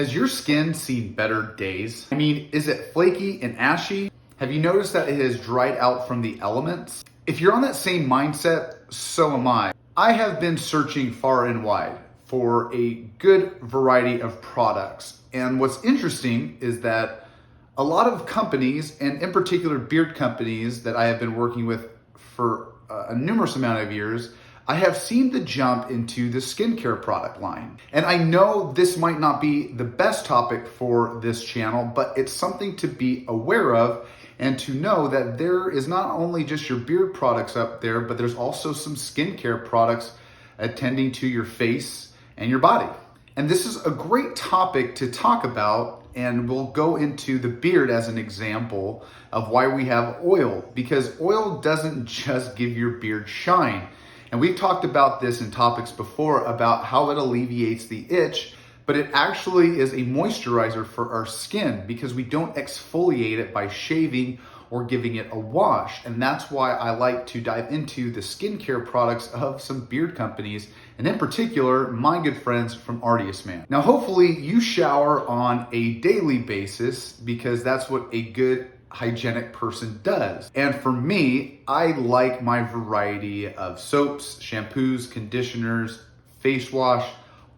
Has your skin seen better days? I mean, is it flaky and ashy? Have you noticed that it has dried out from the elements? If you're on that same mindset, so am I. I have been searching far and wide for a good variety of products. And what's interesting is that a lot of companies, and in particular beard companies that I have been working with for a numerous amount of years, I have seen the jump into the skincare product line. And I know this might not be the best topic for this channel, but it's something to be aware of and to know that there is not only just your beard products up there, but there's also some skincare products attending to your face and your body. And this is a great topic to talk about, and we'll go into the beard as an example of why we have oil, because oil doesn't just give your beard shine. And we've talked about this in topics before about how it alleviates the itch, but it actually is a moisturizer for our skin because we don't exfoliate it by shaving or giving it a wash. And that's why I like to dive into the skincare products of some beard companies, and in particular, my good friends from Artius Man. Now, hopefully you shower on a daily basis because that's what a good hygienic person does. And for me, I like my variety of soaps, shampoos, conditioners, face wash,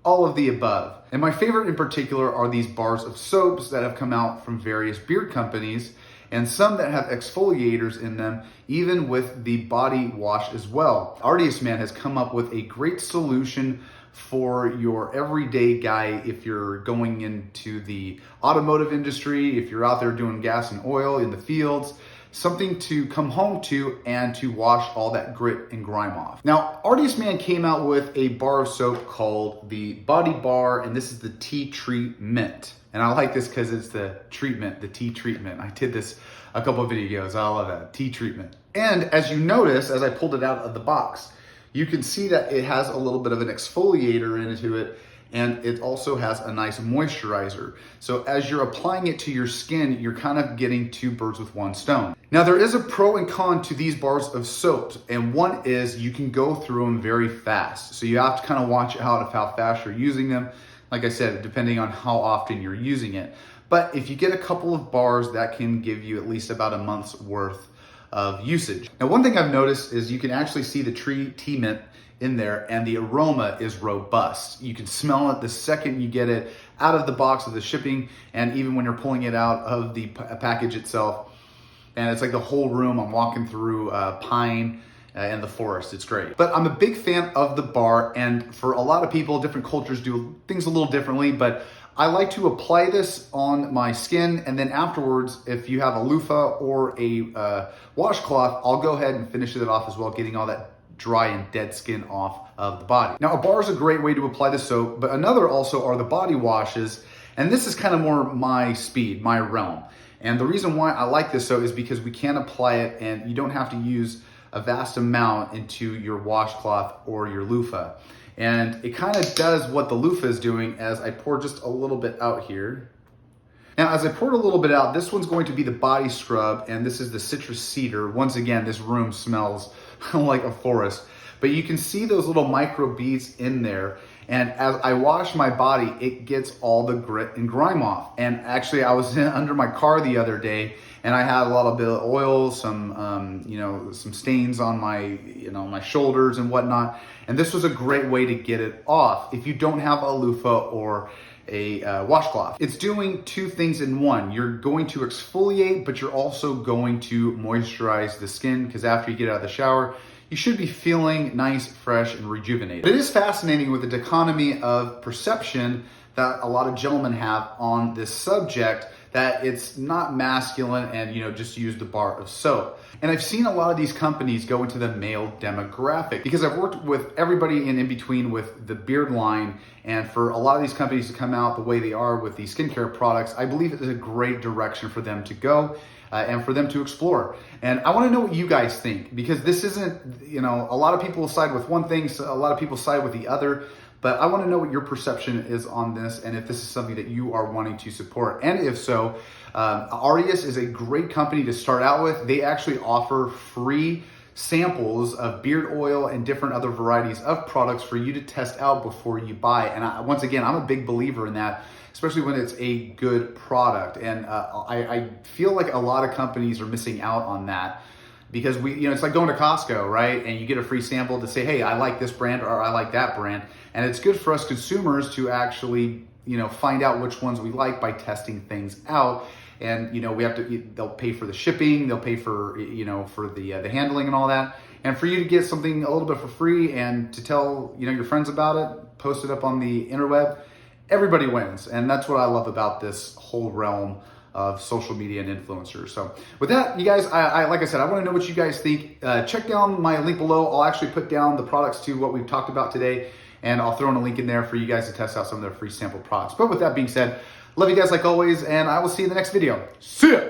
all of the above. And my favorite in particular are these bars of soaps that have come out from various beard companies, and some that have exfoliators in them, even with the body wash as well. Artius Man has come up with a great solution for your everyday guy if you're going into the automotive industry, if you're out there doing gas and oil in the fields, something to come home to and to wash all that grit and grime off. Now, Artius Man came out with a bar of soap called the Body Bar, and this is the Tea Tree Mint. And I like this because it's the treatment, the tea treatment. I did this a couple of videos. I love that, tea treatment. And as you notice, as I pulled it out of the box, you can see that it has a little bit of an exfoliator into it, and it also has a nice moisturizer. So as you're applying it to your skin, you're kind of getting two birds with one stone. Now, there is a pro and con to these bars of soaps, and one is you can go through them very fast. So you have to kind of watch out of how fast you're using them. Like I said, depending on how often you're using it. But if you get a couple of bars, that can give you at least about a month's worth of usage. Now, one thing I've noticed is you can actually see the tea mint in there, and the aroma is robust. You can smell it the second you get it out of the box of the shipping, and even when you're pulling it out of the package itself. And it's like the whole room. I'm walking through pine and the forest. It's great. But I'm a big fan of the bar, and for a lot of people, different cultures do things a little differently, but I like to apply this on my skin, and then afterwards, if you have a loofah or a washcloth, I'll go ahead and finish it off as well, getting all that dry and dead skin off of the body. Now, a bar is a great way to apply the soap, but another also are the body washes, and this is kind of more my speed, my realm. And the reason why I like this soap is because we can apply it, and you don't have to use a vast amount into your washcloth or your loofah. And it kind of does what the loofah is doing as I pour just a little bit out here. Now, as I poured a little bit out, this one's going to be the body scrub, and this is the citrus cedar. Once again, this room smells like a forest. But you can see those little micro beads in there. And as I wash my body, it gets all the grit and grime off. And actually, I was under my car the other day, and I had a lot of bit of oil, some stains on my, my shoulders and whatnot. And this was a great way to get it off if you don't have a loofah or a washcloth. It's doing two things in one. You're going to exfoliate, but you're also going to moisturize the skin, because after you get out of the shower, you should be feeling nice, fresh, and rejuvenated. It is fascinating with the dichotomy of perception that a lot of gentlemen have on this subject, that it's not masculine and, just use the bar of soap. And I've seen a lot of these companies go into the male demographic, because I've worked with everybody in between with the beard line, and for a lot of these companies to come out the way they are with these skincare products, I believe it is a great direction for them to go. And for them to explore. And I want to know what you guys think, because this isn't, a lot of people side with one thing, so a lot of people side with the other, but I want to know what your perception is on this, and if this is something that you are wanting to support. And if so, Artius is a great company to start out with. They actually offer free samples of beard oil and different other varieties of products for you to test out before you buy. And once again, I'm a big believer in that, especially when it's a good product. And I feel like a lot of companies are missing out on that, because it's like going to Costco, right? And you get a free sample to say, hey, I like this brand or I like that brand. And it's good for us consumers to actually, find out which ones we like by testing things out. And, they'll pay for the shipping, they'll pay for, for the handling and all that. And for you to get something a little bit for free and to tell, your friends about it, post it up on the interweb, everybody wins. And that's what I love about this whole realm of social media and influencers. So with that, you guys, I like I said, I want to know what you guys think. Check down my link below. I'll actually put down the products to what we've talked about today, and I'll throw in a link in there for you guys to test out some of their free sample products. But with that being said, love you guys like always, and I will see you in the next video. See ya!